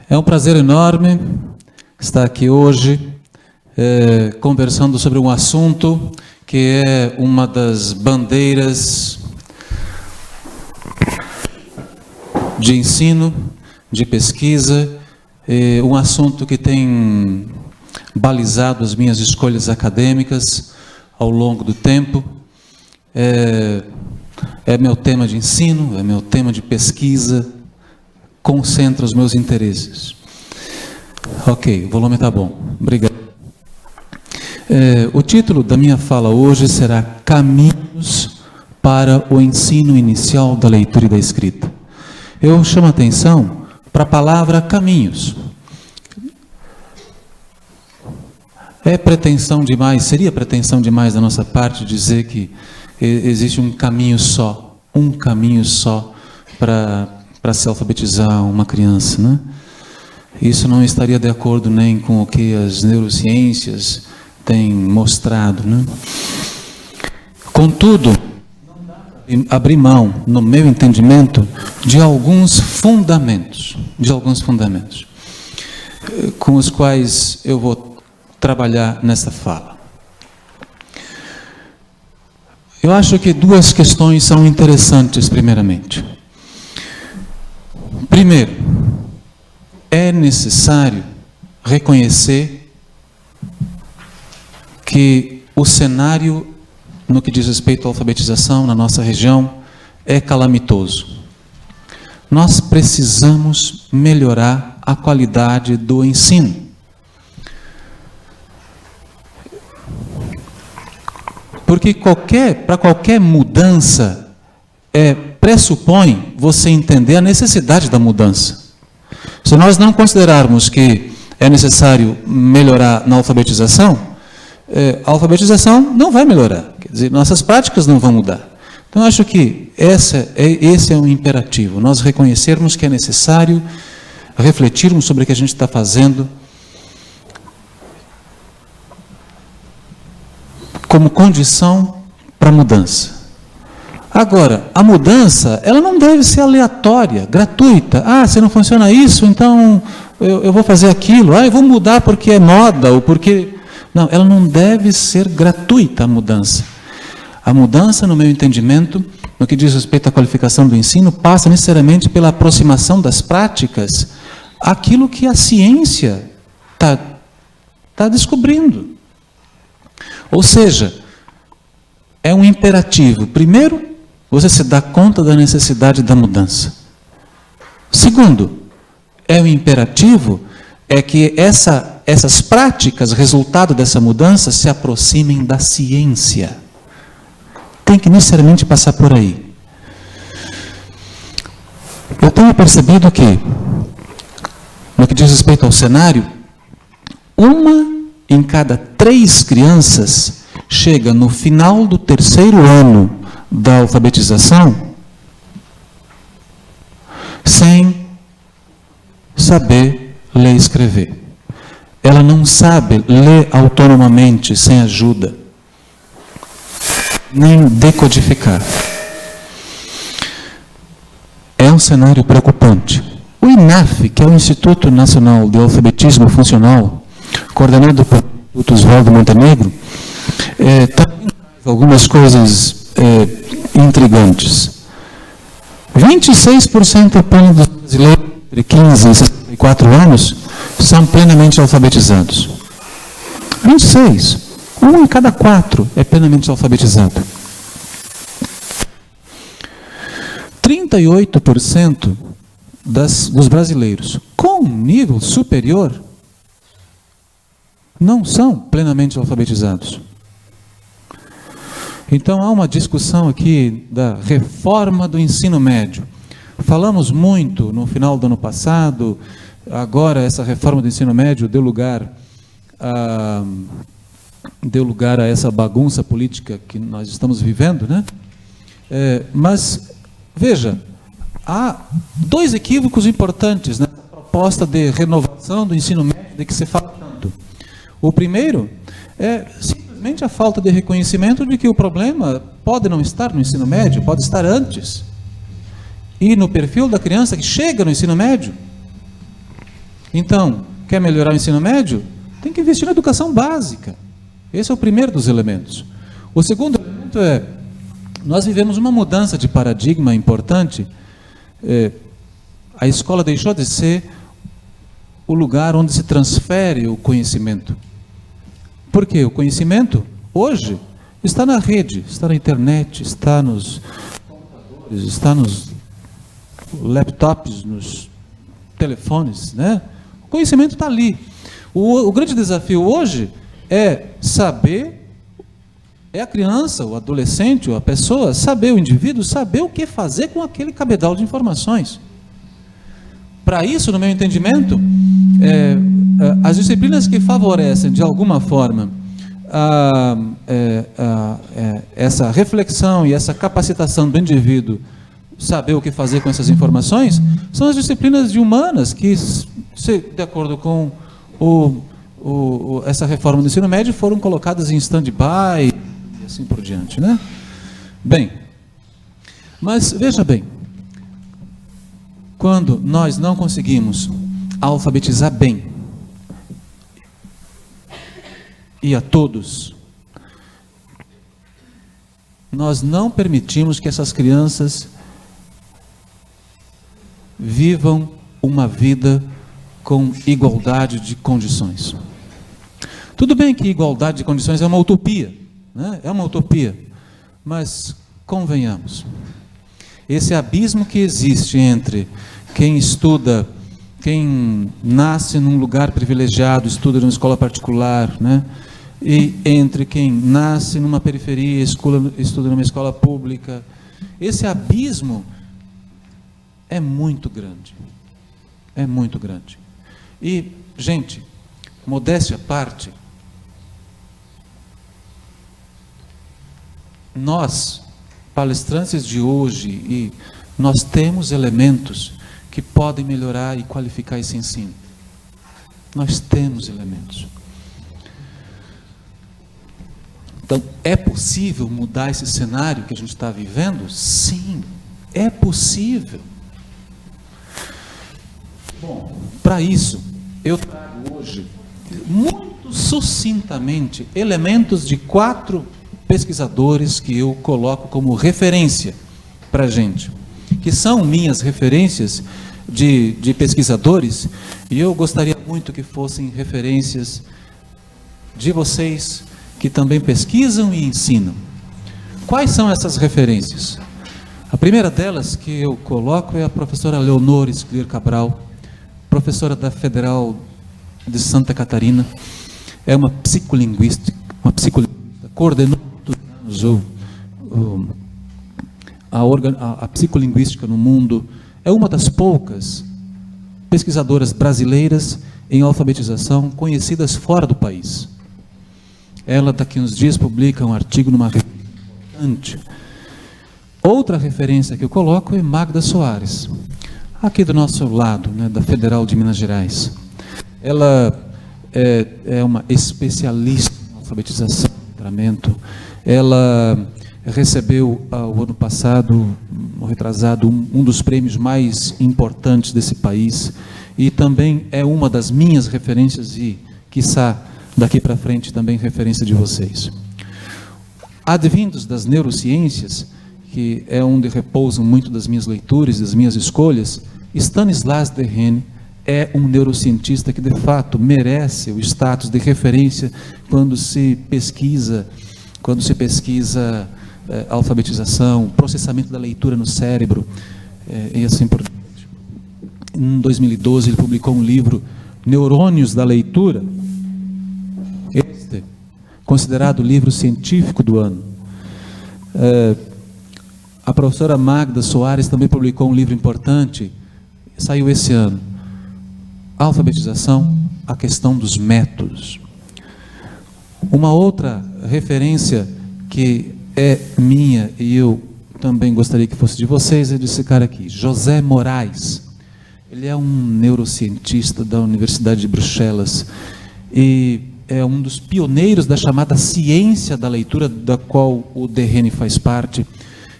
É um prazer enorme estar aqui hoje conversando sobre um assunto que é uma das bandeiras de ensino, de pesquisa, um assunto que tem balizado as minhas escolhas acadêmicas ao longo do tempo. É meu tema de ensino, é meu tema de pesquisa, concentra os meus interesses. Ok, o volume está bom. Obrigado. O título da minha fala hoje será Caminhos para o ensino inicial da leitura e da escrita. Eu chamo a atenção para a palavra caminhos. É pretensão demais, seria pretensão demais da nossa parte dizer que existe um caminho só para se alfabetizar uma criança, né? Isso não estaria de acordo nem com o que as neurociências têm mostrado, né? Contudo, não dá para abrir mão, no meu entendimento, de alguns fundamentos, com os quais eu vou trabalhar nessa fala. Eu acho que duas questões são interessantes, primeiramente. Primeiro, é necessário reconhecer que o cenário, no que diz respeito à alfabetização na nossa região, é calamitoso. Nós precisamos melhorar a qualidade do ensino. Porque para qualquer mudança, pressupõe você entender a necessidade da mudança. Se nós não considerarmos que é necessário melhorar na alfabetização, a alfabetização não vai melhorar. Quer dizer, nossas práticas não vão mudar. Então, acho que esse é um imperativo. Nós reconhecermos que é necessário refletirmos sobre o que a gente está fazendo como condição para a mudança. Agora, a mudança, ela não deve ser aleatória, gratuita. Se não funciona isso, então eu vou fazer aquilo. Eu vou mudar porque é moda, ou porque... Não, ela não deve ser gratuita, a mudança. A mudança, no meu entendimento, no que diz respeito à qualificação do ensino, passa necessariamente pela aproximação das práticas àquilo que a ciência está descobrindo. Ou seja, é um imperativo. Primeiro, você se dá conta da necessidade da mudança. Segundo, é um imperativo que essas práticas, resultado dessa mudança, se aproximem da ciência. Tem que necessariamente passar por aí. Eu tenho percebido que, no que diz respeito ao cenário, 1 em cada 3 crianças chega no final do 3º ano da alfabetização sem saber ler e escrever. Ela não sabe ler autonomamente, sem ajuda, nem decodificar. É um cenário preocupante. O INAF, que é o Instituto Nacional de Alfabetismo Funcional, coordenado por Oswaldo Montenegro, também traz algumas coisas intrigantes. 26% apenas dos brasileiros entre 15 e 64 anos são plenamente alfabetizados. 26. 1 em cada 4 é plenamente alfabetizado. 38% dos brasileiros com nível superior não são plenamente alfabetizados. Então, há uma discussão aqui da reforma do ensino médio. Falamos muito no final do ano passado, agora essa reforma do ensino médio deu lugar a essa bagunça política que nós estamos vivendo, né? Mas, veja, há 2 equívocos importantes nessa proposta de renovação do ensino médio de que se fala tanto. O primeiro é simplesmente a falta de reconhecimento de que o problema pode não estar no ensino médio, pode estar antes. E no perfil da criança que chega no ensino médio. Então, quer melhorar o ensino médio? Tem que investir na educação básica. Esse é o primeiro dos elementos. O segundo elemento é, nós vivemos uma mudança de paradigma importante. A escola deixou de ser o lugar onde se transfere o conhecimento. Por quê? O conhecimento, hoje, está na rede, está na internet, está nos computadores, está nos laptops, nos telefones, né? O conhecimento está ali. O grande desafio hoje é saber, é a criança, o adolescente, a pessoa, saber, o indivíduo, saber o que fazer com aquele cabedal de informações. Para isso, no meu entendimento, as disciplinas que favorecem, de alguma forma, essa reflexão e essa capacitação do indivíduo saber o que fazer com essas informações, são as disciplinas de humanas que, de acordo com essa reforma do ensino médio, foram colocadas em stand-by e assim por diante, né? Bem, mas veja bem, quando nós não conseguimos alfabetizar bem e a todos, nós não permitimos que essas crianças vivam uma vida com igualdade de condições. Tudo bem que igualdade de condições é uma utopia, né? É uma utopia, mas convenhamos, esse abismo que existe entre quem estuda, quem nasce num lugar privilegiado, estuda numa escola particular, né? E entre quem nasce numa periferia, estuda numa escola pública, esse abismo é muito grande. É muito grande. E, gente, modéstia à parte, nós, palestrantes de hoje, e nós temos elementos que podem melhorar e qualificar esse ensino. Nós temos elementos. Então, é possível mudar esse cenário que a gente está vivendo? Sim, é possível. Bom, para isso, eu trago hoje, muito sucintamente, elementos de 4 pesquisadores que eu coloco como referência para a gente, que são minhas referências de pesquisadores, e eu gostaria muito que fossem referências de vocês que também pesquisam e ensinam. Quais são essas referências? A primeira delas que eu coloco é a professora Leonor Sclier Cabral, professora da Federal de Santa Catarina, é uma psicolinguista, coordenou a psicolinguística no mundo, é uma das poucas pesquisadoras brasileiras em alfabetização conhecidas fora do país. Ela, daqui uns dias, publica um artigo numa revista importante. Outra referência que eu coloco é Magda Soares, aqui do nosso lado, né, da Federal de Minas Gerais. Ela é uma especialista em alfabetização e letramento. Ela recebeu, o ano passado, retrasado, um dos prêmios mais importantes desse país, e também é uma das minhas referências e, quiçá, daqui para frente também referência de vocês. Advindos das neurociências, que é onde repousam muito das minhas leituras, das minhas escolhas, Stanislas Dehaene é um neurocientista que, de fato, merece o status de referência quando se pesquisa alfabetização, processamento da leitura no cérebro, e assim por diante. Em 2012, ele publicou um livro, Neurônios da Leitura, considerado o livro científico do ano. A professora Magda Soares também publicou um livro importante, saiu esse ano, Alfabetização, a questão dos métodos. Uma outra referência que é minha e eu também gostaria que fosse de vocês é desse cara aqui, José Moraes. Ele é um neurocientista da Universidade de Bruxelas e é um dos pioneiros da chamada ciência da leitura, da qual o Dehaene faz parte.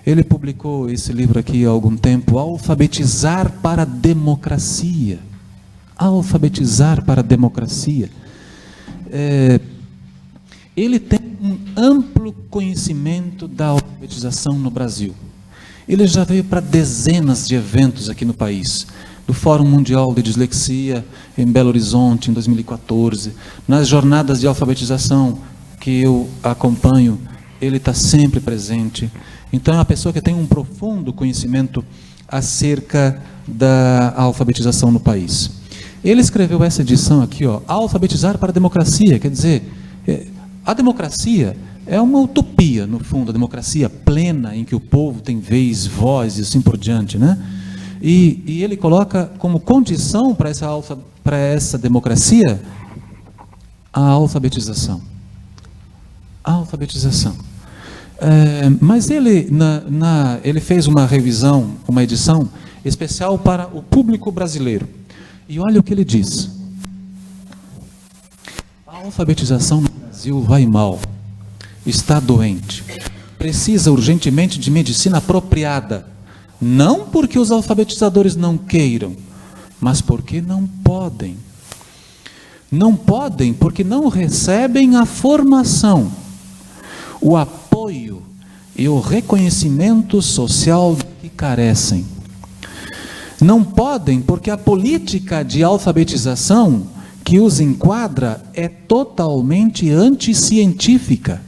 Ele publicou esse livro aqui há algum tempo, Alfabetizar para a Democracia. Alfabetizar para a democracia. Ele tem um amplo conhecimento da alfabetização no Brasil. Ele já veio para dezenas de eventos aqui no país, do Fórum Mundial de Dislexia em Belo Horizonte, em 2014, nas jornadas de alfabetização que eu acompanho, ele está sempre presente. Então, é uma pessoa que tem um profundo conhecimento acerca da alfabetização no país. Ele escreveu essa edição aqui, ó, Alfabetizar para a Democracia, quer dizer, a democracia é uma utopia, no fundo, a democracia plena, em que o povo tem vez, voz e assim por diante, né? E ele coloca como condição para essa democracia a alfabetização. A alfabetização. Mas ele fez uma revisão, uma edição especial para o público brasileiro. E olha o que ele diz. A alfabetização no Brasil vai mal. Está doente. Precisa urgentemente de medicina apropriada. Não porque os alfabetizadores não queiram, mas porque não podem. Não podem porque não recebem a formação, o apoio e o reconhecimento social de que carecem. Não podem porque a política de alfabetização que os enquadra é totalmente anticientífica.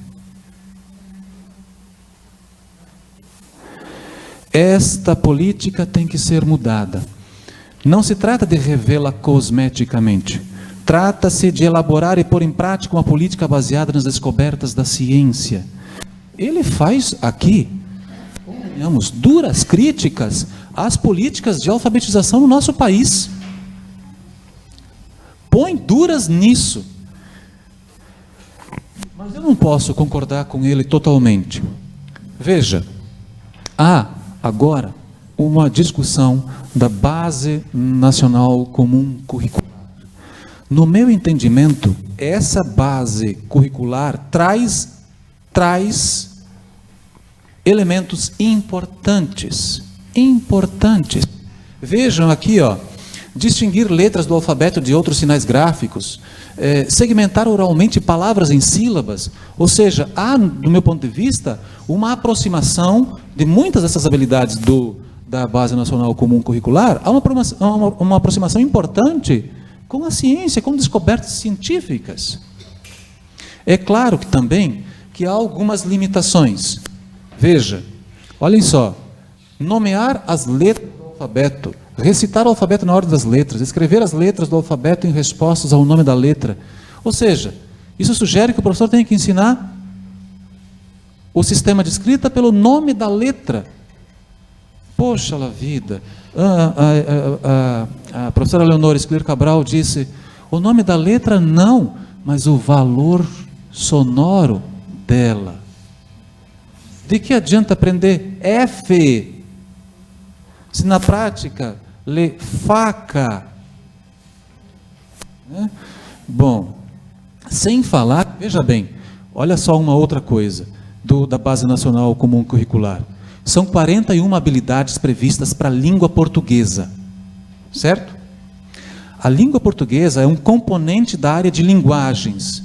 Esta política tem que ser mudada. Não se trata de revê-la cosmeticamente. Trata-se de elaborar e pôr em prática uma política baseada nas descobertas da ciência. Ele faz aqui, digamos, duras críticas às políticas de alfabetização no nosso país. Põe duras nisso. Mas eu não posso concordar com ele totalmente. Veja, há agora uma discussão da Base Nacional Comum Curricular. No meu entendimento, essa base curricular traz elementos importantes. Vejam aqui, ó, distinguir letras do alfabeto de outros sinais gráficos, segmentar oralmente palavras em sílabas, ou seja, há, do meu ponto de vista, uma aproximação de muitas dessas habilidades da Base Nacional Comum Curricular, há uma aproximação importante com a ciência, com descobertas científicas. É claro que também que há algumas limitações. Veja, olhem só, nomear as letras do alfabeto, recitar o alfabeto na ordem das letras, escrever as letras do alfabeto em respostas ao nome da letra. Ou seja, isso sugere que o professor tenha que ensinar o sistema de escrita pelo nome da letra. Poxa la vida! A professora Leonora Escler Cabral disse, o nome da letra não, mas o valor sonoro dela. De que adianta aprender F, se na prática lê faca? Né? Bom, sem falar, veja bem, olha só uma outra coisa da Base Nacional Comum Curricular. São 41 habilidades previstas para a língua portuguesa, certo? A língua portuguesa é um componente da área de linguagens,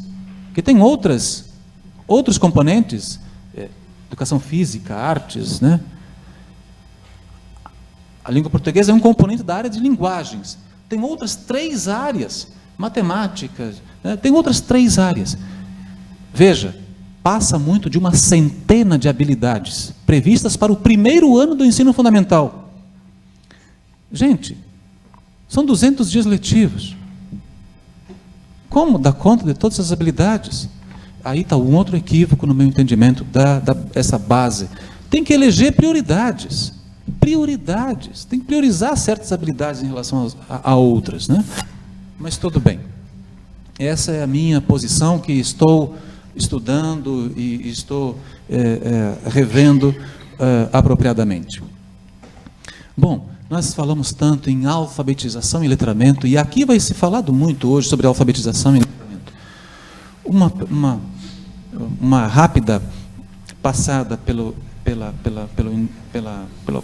que tem outros componentes, educação física, artes, né? A língua portuguesa é um componente da área de linguagens. Tem outras 3 áreas, matemática, né? Tem outras 3 áreas. Veja, passa muito de uma centena de habilidades previstas para o primeiro ano do ensino fundamental. Gente, são 200 dias letivos. Como dar conta de todas essas habilidades? Aí está um outro equívoco no meu entendimento dessa base. Tem que eleger prioridades. Prioridades. Tem que priorizar certas habilidades em relação a outras, né? Mas tudo bem. Essa é a minha posição, que estou estudando e estou revendo apropriadamente. Bom, nós falamos tanto em alfabetização e letramento, e aqui vai se falado muito hoje sobre alfabetização e letramento. Uma rápida passada pelo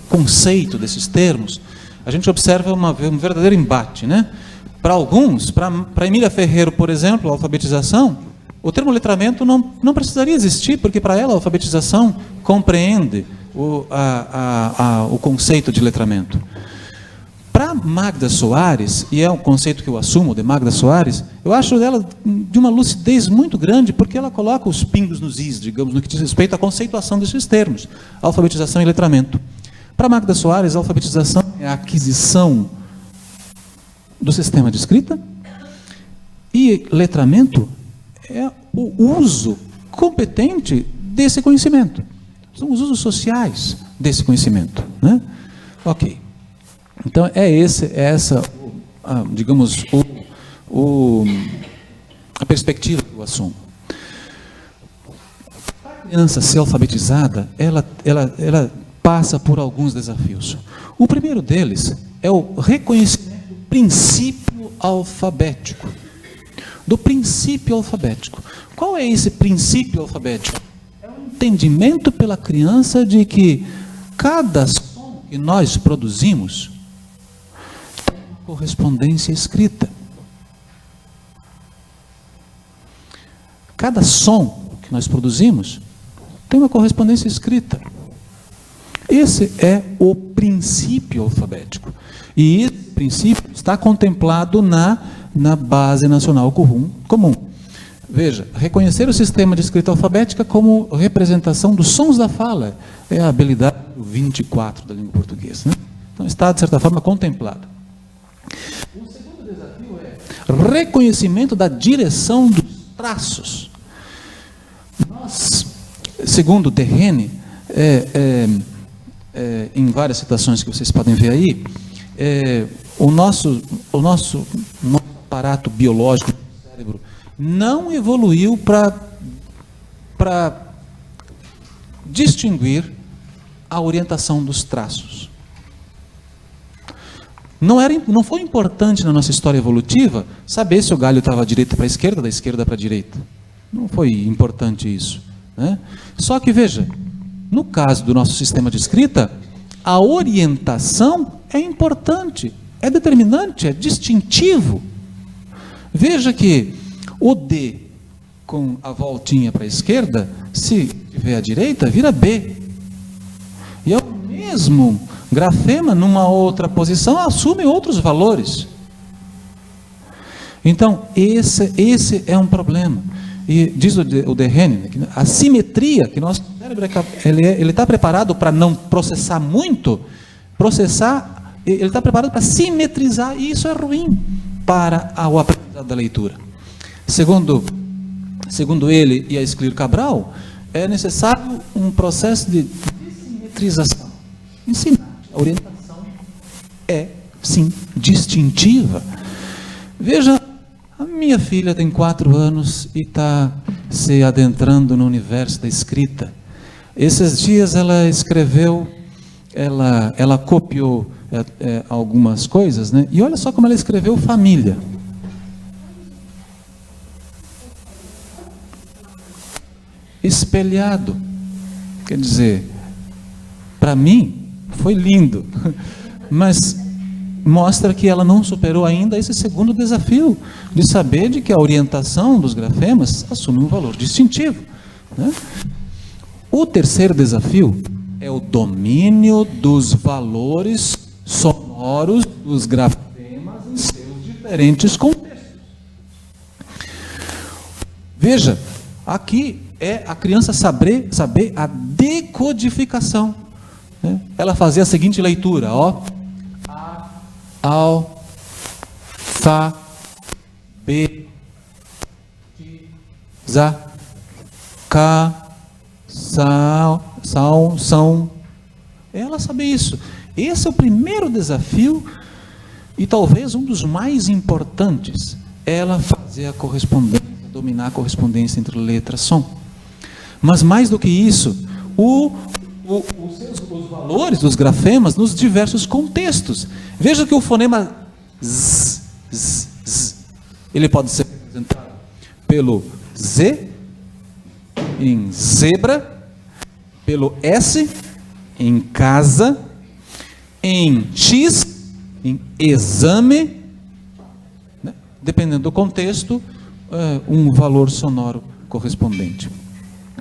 conceito desses termos, a gente observa um verdadeiro embate, né? Para alguns, para Emília Ferreiro, por exemplo, a alfabetização, o termo letramento não precisaria existir, porque para ela a alfabetização compreende o conceito de letramento. Para Magda Soares, e é um conceito que eu assumo de Magda Soares, eu acho ela de uma lucidez muito grande, porque ela coloca os pingos nos is, digamos, no que diz respeito à conceituação desses termos, alfabetização e letramento. Para Magda Soares, a alfabetização é a aquisição do sistema de escrita, e letramento é o uso competente desse conhecimento. São os usos sociais desse conhecimento, né? Ok. Então, essa, digamos, a perspectiva que eu assumo. A criança ser alfabetizada, ela passa por alguns desafios. O primeiro deles é o reconhecimento do princípio alfabético. Do princípio alfabético. Qual é esse princípio alfabético? É o entendimento pela criança de que cada som que nós produzimos tem uma correspondência escrita. Cada som que nós produzimos tem uma correspondência escrita. Esse é o princípio alfabético. E esse princípio está contemplado na Base Nacional Comum. Veja, reconhecer o sistema de escrita alfabética como representação dos sons da fala é a habilidade 24 da língua portuguesa, né? Então está, de certa forma, contemplado. O segundo desafio é reconhecimento da direção dos traços. Nós, segundo Derrene, em várias citações que vocês podem ver aí, o nosso aparato biológico do cérebro não evoluiu para distinguir a orientação dos traços. Não foi importante na nossa história evolutiva saber se o galho estava da direita para a esquerda, da esquerda para a direita. Não foi importante isso, né? Só que, veja, no caso do nosso sistema de escrita, a orientação é importante, é determinante, é distintivo. Veja que o D com a voltinha para a esquerda, se tiver à direita, vira B. E é o mesmo grafema, numa outra posição, assume outros valores. Então, esse é um problema. E diz o Derrene, a simetria, que nosso cérebro ele está preparado para não processar muito, ele está preparado para simetrizar, e isso é ruim para o aprendizado da leitura. Segundo ele e a Escliro Cabral, é necessário um processo de simetrização. Ensinar, a orientação é, sim, distintiva. Veja, a minha filha tem 4 anos e está se adentrando no universo da escrita. Esses dias ela escreveu, ela copiou algumas coisas, né? E olha só como ela escreveu família. Espelhado. Quer dizer, para mim foi lindo, mas mostra que ela não superou ainda esse segundo desafio, de saber de que a orientação dos grafemas assume um valor distintivo, né? O terceiro desafio é o domínio dos valores sonoros dos grafemas em seus diferentes contextos. Veja, aqui é a criança saber a decodificação, né? Ela fazia a seguinte leitura, ó: A, Al, Fa, B, Ti, Za, Ka, São. Ela sabe isso. Esse é o primeiro desafio e talvez um dos mais importantes. Ela fazer a correspondência, dominar a correspondência entre letra e som. Mas mais do que isso, os valores dos grafemas nos diversos contextos. Veja que o fonema z, ele pode ser representado pelo Z em zebra, pelo S em casa, em X em exame, dependendo do contexto, um valor sonoro correspondente.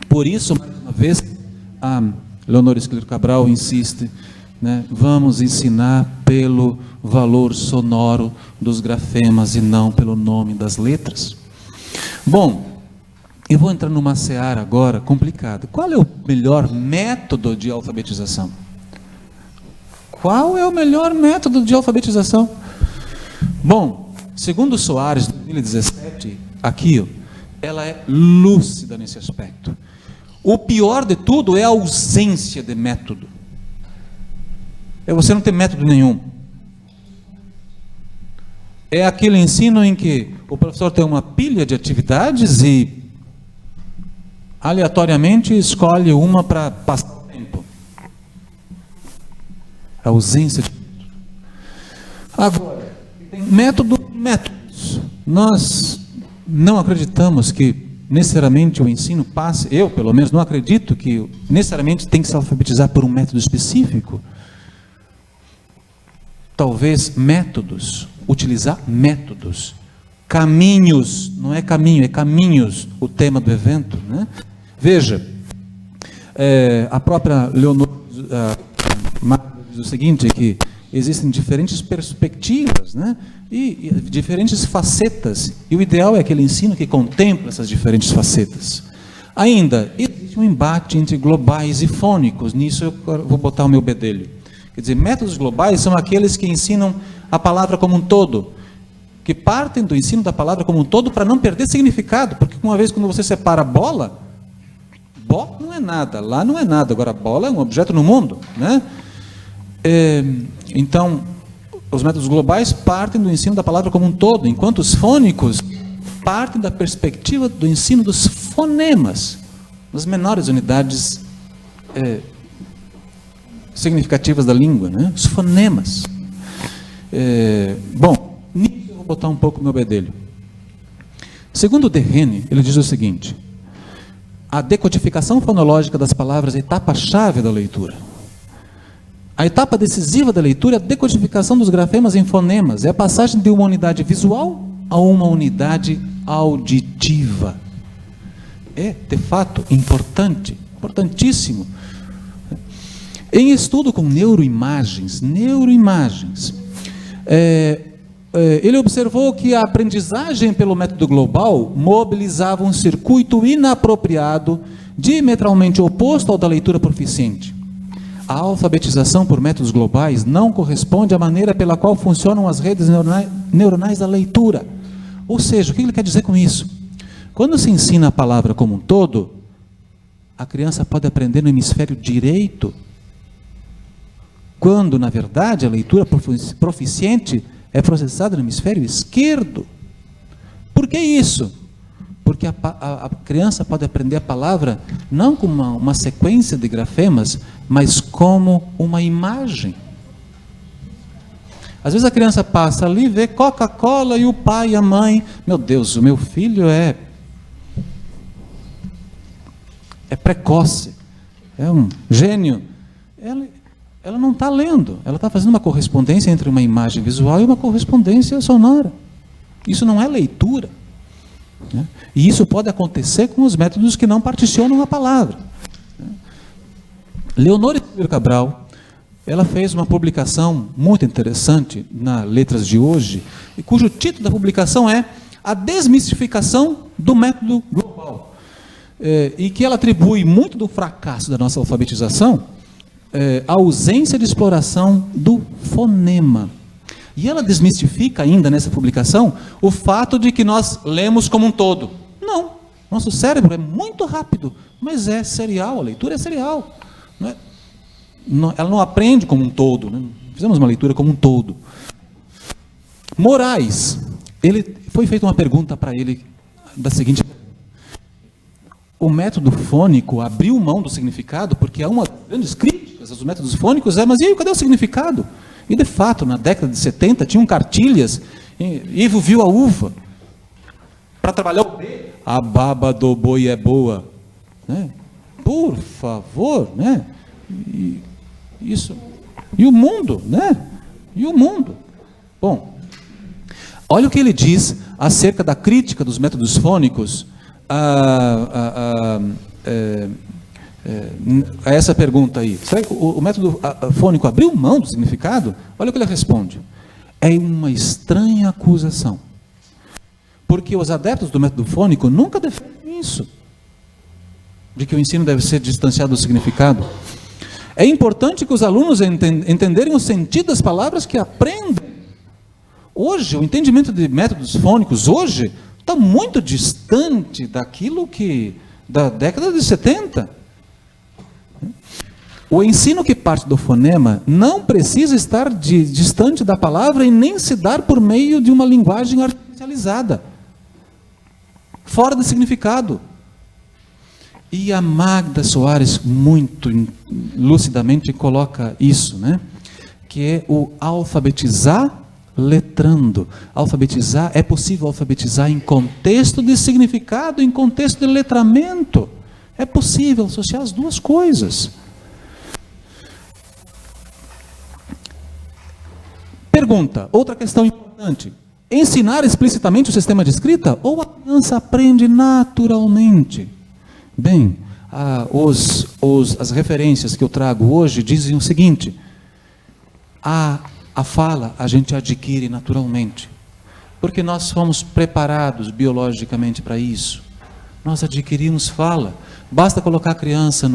Por isso, mais uma vez, a Leonor Esclero Cabral insiste, né, vamos ensinar pelo valor sonoro dos grafemas e não pelo nome das letras. Bom, eu vou entrar numa seara agora complicada. Qual é o melhor método de alfabetização? Qual é o melhor método de alfabetização? Bom, segundo Soares, de 2017, aqui, ela é lúcida nesse aspecto. O pior de tudo é a ausência de método. É você não ter método nenhum. É aquele ensino em que o professor tem uma pilha de atividades e aleatoriamente escolhe uma para passar o tempo. A ausência de método. Agora, tem métodos. Nós não acreditamos que necessariamente o ensino passe, eu pelo menos não acredito que necessariamente tem que se alfabetizar por um método específico. Talvez métodos, utilizar métodos, caminhos, não é caminho, é caminhos, o tema do evento, né? Veja, a própria Leonor diz o seguinte, que existem diferentes perspectivas, né? E diferentes facetas, e o ideal é aquele ensino que contempla essas diferentes facetas. Ainda, existe um embate entre globais e fônicos, nisso eu vou botar o meu bedelho. Quer dizer, métodos globais são aqueles que ensinam a palavra como um todo, que partem do ensino da palavra como um todo para não perder significado, porque uma vez quando você separa bola, bola não é nada, lá não é nada, agora bola é um objeto no mundo, né? Então, os métodos globais partem do ensino da palavra como um todo, enquanto os fônicos partem da perspectiva do ensino dos fonemas, das menores unidades significativas da língua, né? Os fonemas. Bom, nisso eu vou botar um pouco o meu bedelho. Segundo Derrene, ele diz o seguinte: a decodificação fonológica das palavras é a etapa-chave da leitura. A etapa decisiva da leitura é a decodificação dos grafemas em fonemas, é a passagem de uma unidade visual a uma unidade auditiva. É, de fato, importante, importantíssimo. Em estudo com neuroimagens, ele observou que a aprendizagem pelo método global mobilizava um circuito inapropriado, diametralmente oposto ao da leitura proficiente. A alfabetização por métodos globais não corresponde à maneira pela qual funcionam as redes neuronais da leitura. Ou seja, o que ele quer dizer com isso? Quando se ensina a palavra como um todo, a criança pode aprender no hemisfério direito, quando, na verdade, a leitura proficiente é processada no hemisfério esquerdo. Por que isso? Porque a criança pode aprender a palavra não como uma sequência de grafemas, mas como uma imagem. Às vezes a criança passa ali, vê Coca-Cola e o pai e a mãe. Meu Deus, o meu filho é precoce, é um gênio. Ela não está lendo, ela está fazendo uma correspondência entre uma imagem visual e uma correspondência sonora. Isso não é leitura, né? E isso pode acontecer com os métodos que não particionam a palavra. Leonor Esclero Cabral, ela fez uma publicação muito interessante na Letras de Hoje, cujo título da publicação é A Desmistificação do Método Global, e que ela atribui muito do fracasso da nossa alfabetização à ausência de exploração do fonema. E ela desmistifica ainda nessa publicação o fato de que nós lemos como um todo. Não, nosso cérebro é muito rápido, mas é serial, a leitura é serial. Ela não aprende como um todo, né? Fizemos uma leitura como um todo. Moraes, foi feita uma pergunta para ele da seguinte: o método fônico abriu mão do significado, porque há uma das grandes críticas aos métodos fônicos, mas e aí, cadê o significado? E de fato, na década de 70, tinham cartilhas, Ivo viu a uva, para trabalhar o B, a baba do boi é boa, né? Por favor, né? E o mundo, né? E o mundo. Bom, Olha o que ele diz acerca da crítica dos métodos fônicos a essa pergunta aí. Será que o método fônico abriu mão do significado? Olha o que ele responde. É uma estranha acusação. Porque os adeptos do método fônico nunca defendem isso, de que o ensino deve ser distanciado do significado. É importante que os alunos entenderem o sentido das palavras que aprendem. Hoje, o entendimento de métodos fônicos hoje está muito distante daquilo que da década de 70. O ensino que parte do fonema não precisa estar distante da palavra e nem se dar por meio de uma linguagem artificializada, fora de significado. E a Magda Soares muito lucidamente coloca isso, né? Que é o alfabetizar letrando. Alfabetizar, é possível alfabetizar em contexto de significado, em contexto de letramento. É possível associar as duas coisas. Pergunta, outra questão importante. Ensinar explicitamente o sistema de escrita ou a criança aprende naturalmente? Bem, as referências que eu trago hoje dizem o seguinte: a fala a gente adquire naturalmente, porque nós fomos preparados biologicamente para isso. Nós adquirimos fala. Basta colocar a criança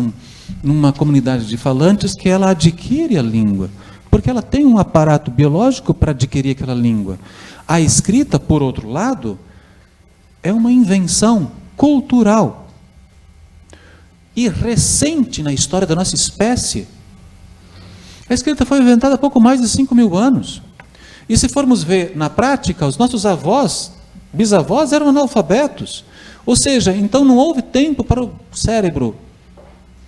numa comunidade de falantes que ela adquire a língua, porque ela tem um aparato biológico para adquirir aquela língua. A escrita, por outro lado, é uma invenção cultural e recente na história da nossa espécie. A escrita foi inventada há pouco mais de 5.000 anos. E se formos ver na prática, os nossos avós, bisavós eram analfabetos. Ou seja, então não houve tempo para o cérebro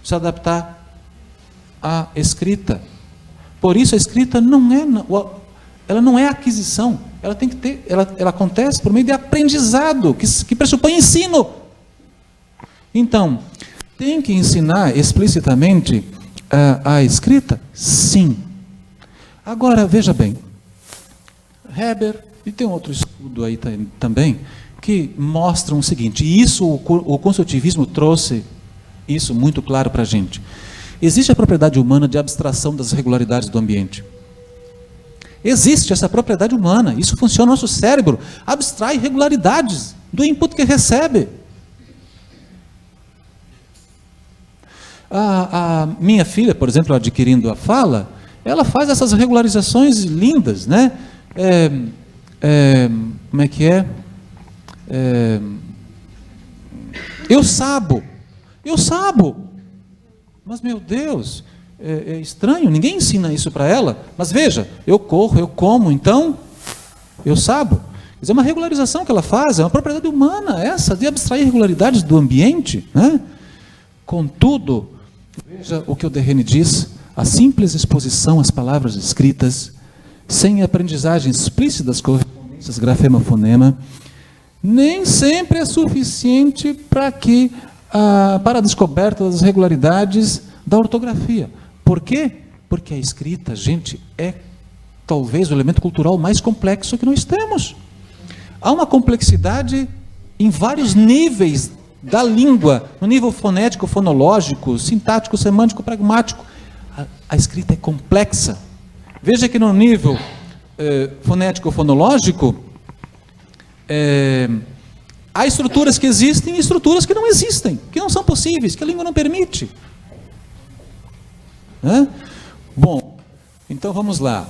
se adaptar à escrita. Por isso a escrita ela não é aquisição, ela tem que ter, ela acontece por meio de aprendizado, que pressupõe ensino. Então, tem que ensinar explicitamente a escrita? Sim. Agora, veja bem, Heber, e tem outro estudo aí também, que mostram o seguinte, e isso o construtivismo trouxe isso muito claro para a gente. Existe a propriedade humana de abstração das regularidades do ambiente. Existe essa propriedade humana, isso funciona no nosso cérebro, abstrai regularidades do input que recebe. A minha filha, por exemplo, adquirindo a fala, ela faz essas regularizações lindas, né? Como é que é? Eu sabo. Mas, meu Deus, é estranho, ninguém ensina isso para ela. Mas veja, eu corro, eu como, então eu sabo. Quer dizer, é uma regularização que ela faz, é uma propriedade humana essa, de abstrair regularidades do ambiente, né? Contudo, veja o que o Derrene diz: a simples exposição às palavras escritas, sem aprendizagem explícita das correspondências grafema-fonema, nem sempre é suficiente para a descoberta das regularidades da ortografia. Por quê? Porque a escrita, gente, é talvez o elemento cultural mais complexo que nós temos. Há uma complexidade em vários níveis da língua, no nível fonético, fonológico, sintático, semântico, pragmático. A escrita é complexa. Veja que no nível fonético, fonológico, há estruturas que existem e estruturas que não existem, que não são possíveis, que a língua não permite. Bom, então vamos lá.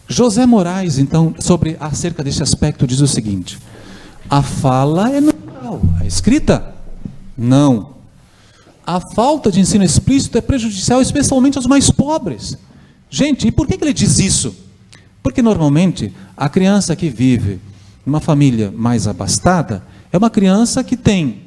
José Moraes, então, acerca desse aspecto, diz o seguinte: a fala é natural, a escrita, não. A falta de ensino explícito é prejudicial, especialmente aos mais pobres. Gente, e por que ele diz isso? Porque normalmente a criança que vive numa família mais abastada é uma criança que tem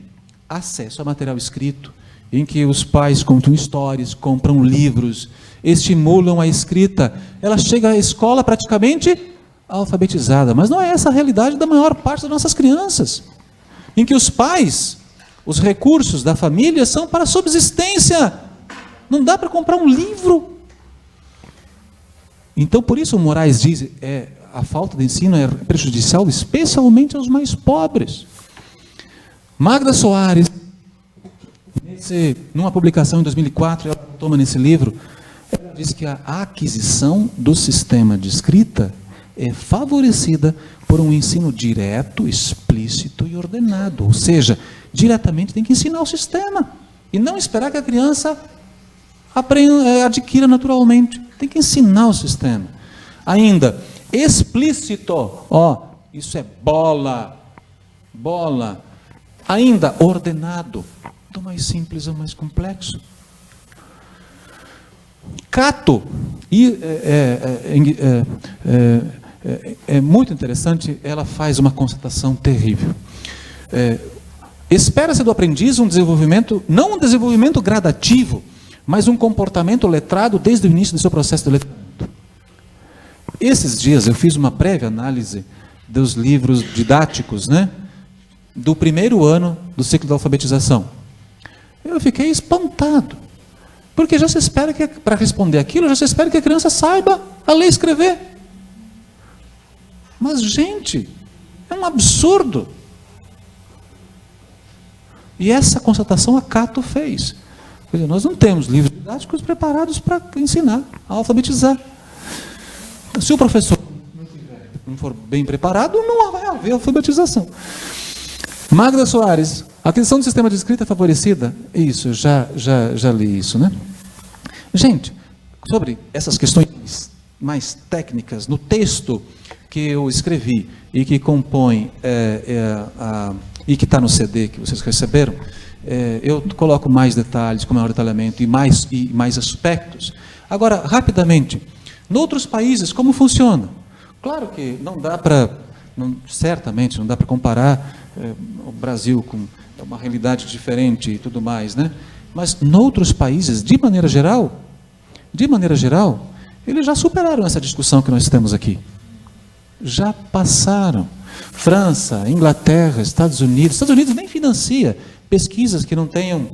acesso a material escrito, em que os pais contam histórias, compram livros, estimulam a escrita. Ela chega à escola praticamente alfabetizada, mas não é essa a realidade da maior parte das nossas crianças, em que os pais, os recursos da família são para subsistência, não dá para comprar um livro. Então, por isso o Moraes diz, a falta de ensino é prejudicial, especialmente aos mais pobres. Magda Soares, numa publicação em 2004, ela toma nesse livro, ela diz que a aquisição do sistema de escrita é favorecida por um ensino direto, explícito e ordenado. Ou seja, diretamente tem que ensinar o sistema. E não esperar que a criança adquira naturalmente. Tem que ensinar o sistema. Ainda, explícito. Isso é bola. Bola. Ainda, ordenado. Do mais simples ao mais complexo. Cato. É muito interessante, ela faz uma constatação terrível. Espera-se do aprendiz um desenvolvimento, não um desenvolvimento gradativo, mas um comportamento letrado desde o início do seu processo de letramento. Esses dias eu fiz uma prévia análise dos livros didáticos, do primeiro ano do ciclo de alfabetização. Eu fiquei espantado, porque já se espera que, para responder aquilo, já se espera que a criança saiba a ler e escrever. Mas, gente, é um absurdo. E essa constatação a Cato fez. Quer dizer, nós não temos livros didáticos preparados para ensinar, a alfabetizar. Se o professor não for bem preparado, não vai haver alfabetização. Magda Soares, a aquisição do sistema de escrita favorecida, isso, já li isso, Gente, sobre essas questões mais técnicas, no texto que eu escrevi e que compõe e que está no CD que vocês receberam, eu coloco mais detalhes, com maior detalhamento e mais aspectos. Agora, rapidamente, em outros países, como funciona? Claro que não dá para, certamente, não dá para comparar o Brasil com uma realidade diferente e tudo mais, Mas, em outros países, de maneira geral, eles já superaram essa discussão que nós temos aqui. Já passaram. França, Inglaterra, Estados Unidos nem financia pesquisas que não tenham,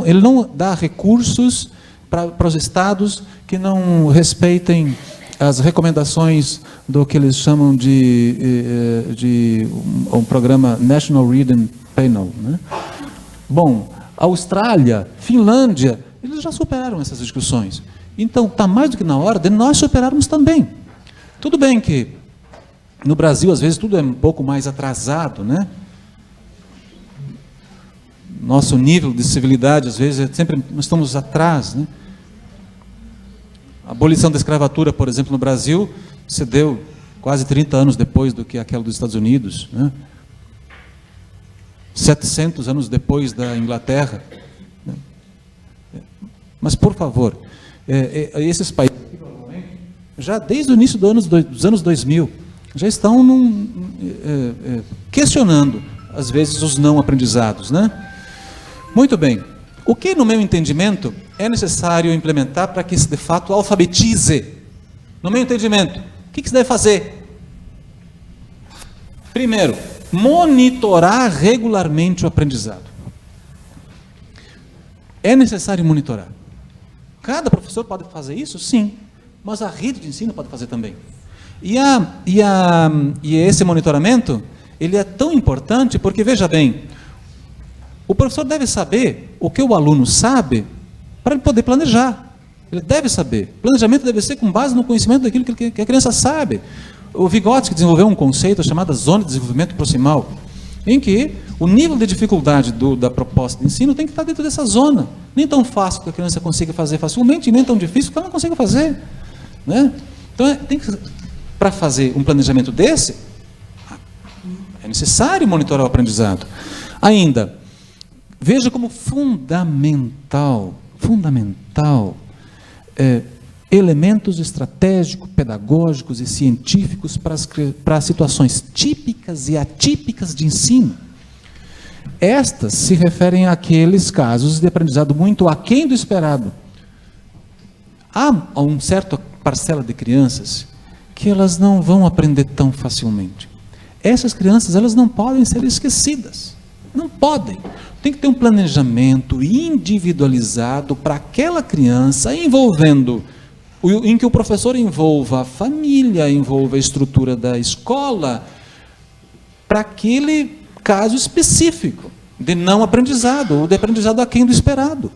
ele não dá recursos para os estados que não respeitem as recomendações do que eles chamam de um programa National Reading Panel. Bom, Austrália, Finlândia, eles já superaram essas discussões. Então, está mais do que na hora de nós superarmos também. Tudo bem que no Brasil, às vezes, tudo é um pouco mais atrasado, Nosso nível de civilidade, às vezes, nós estamos atrás, A abolição da escravatura, por exemplo, no Brasil, se deu quase 30 anos depois do que aquela dos Estados Unidos, 700 anos depois da Inglaterra. Mas, por favor, esses países, já desde o início dos anos 2000, já estão questionando, às vezes, os não aprendizados. Muito bem. O que, no meu entendimento, é necessário implementar para que se, de fato, alfabetize? No meu entendimento, o que se deve fazer? Primeiro, monitorar regularmente o aprendizado. É necessário monitorar. Cada professor pode fazer isso? Sim. Mas a rede de ensino pode fazer também. E esse monitoramento, ele é tão importante porque, veja bem, o professor deve saber o que o aluno sabe para ele poder planejar. Ele deve saber. Planejamento deve ser com base no conhecimento daquilo que a criança sabe. O Vygotsky desenvolveu um conceito chamado zona de desenvolvimento proximal, em que o nível de dificuldade da proposta de ensino tem que estar dentro dessa zona. Nem tão fácil que a criança consiga fazer facilmente, nem tão difícil que ela não consiga fazer. Então, para fazer um planejamento desse, é necessário monitorar o aprendizado. Ainda, veja como fundamental elementos estratégicos, pedagógicos e científicos para situações típicas e atípicas de ensino. Estas se referem àqueles casos de aprendizado muito aquém do esperado. Há uma certa parcela de crianças que elas não vão aprender tão facilmente. Essas crianças, elas não podem ser esquecidas. Não podem. Tem que ter um planejamento individualizado para aquela criança, envolvendo em que o professor envolva a família, envolva a estrutura da escola, para aquele caso específico de não aprendizado, ou de aprendizado aquém do esperado.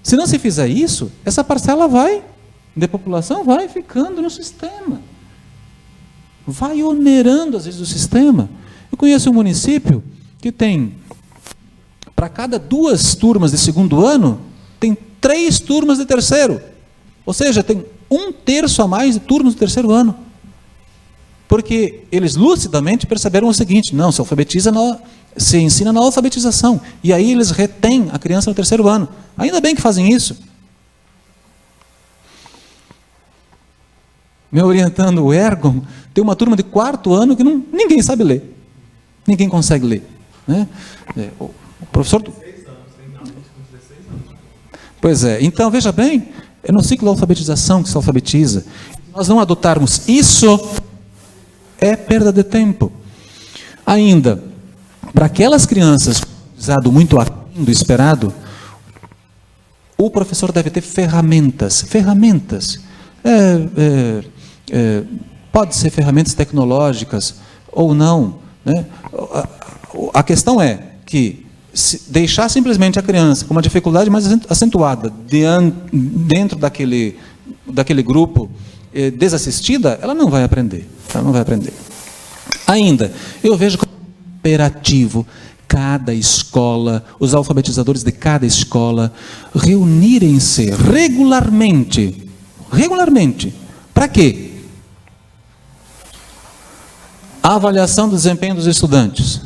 Se não se fizer isso, essa parcela de população vai ficando no sistema. Vai onerando, às vezes, o sistema. Eu conheço um município que tem, para cada 2 turmas de segundo ano, tem 3 turmas de terceiro. Ou seja, tem 1/3 a mais de turmas do terceiro ano. Porque eles lucidamente perceberam o seguinte: não, se ensina na alfabetização. E aí eles retêm a criança no terceiro ano. Ainda bem que fazem isso. Meu orientando, o Ergon, tem uma turma de 4º ano que ninguém sabe ler. Ninguém consegue ler. Né? O professor... Pois é, então veja bem, é no ciclo da alfabetização que se alfabetiza. Se nós não adotarmos isso, é perda de tempo. Ainda, para aquelas crianças com muito aquém do esperado, o professor deve ter ferramentas. Pode ser ferramentas tecnológicas ou não. Né? A questão é que deixar simplesmente a criança com uma dificuldade mais acentuada dentro daquele grupo desassistida, ela não vai aprender. Ainda, eu vejo como imperativo cada escola, os alfabetizadores de cada escola, reunirem-se regularmente. Para quê? A avaliação do desempenho dos estudantes.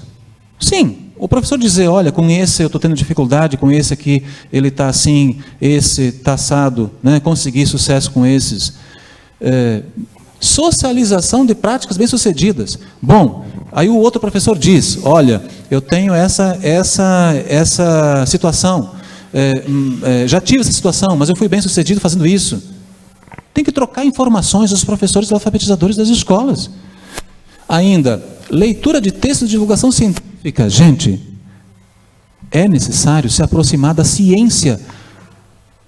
Sim, o professor dizer, olha, com esse eu estou tendo dificuldade, com esse aqui ele está assim, esse está assado, né? Consegui sucesso com esses. Socialização de práticas bem-sucedidas. Bom, aí o outro professor diz, olha, eu tenho essa situação, já tive essa situação, mas eu fui bem-sucedido fazendo isso. Tem que trocar informações dos professores e alfabetizadores das escolas. Ainda, leitura de textos de divulgação científica. Gente, é necessário se aproximar da ciência.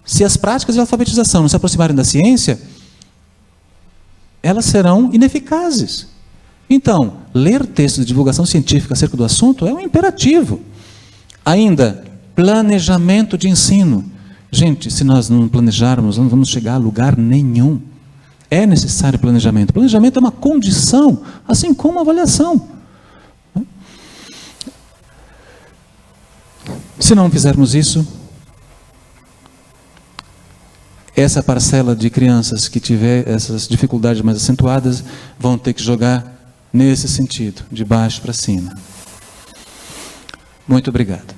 Se as práticas de alfabetização não se aproximarem da ciência, elas serão ineficazes. Então, ler textos de divulgação científica acerca do assunto é um imperativo. Ainda, planejamento de ensino. Gente, se nós não planejarmos, não vamos chegar a lugar nenhum. É necessário planejamento. Planejamento é uma condição, assim como a avaliação. Se não fizermos isso, essa parcela de crianças que tiver essas dificuldades mais acentuadas vão ter que jogar nesse sentido, de baixo para cima. Muito obrigado.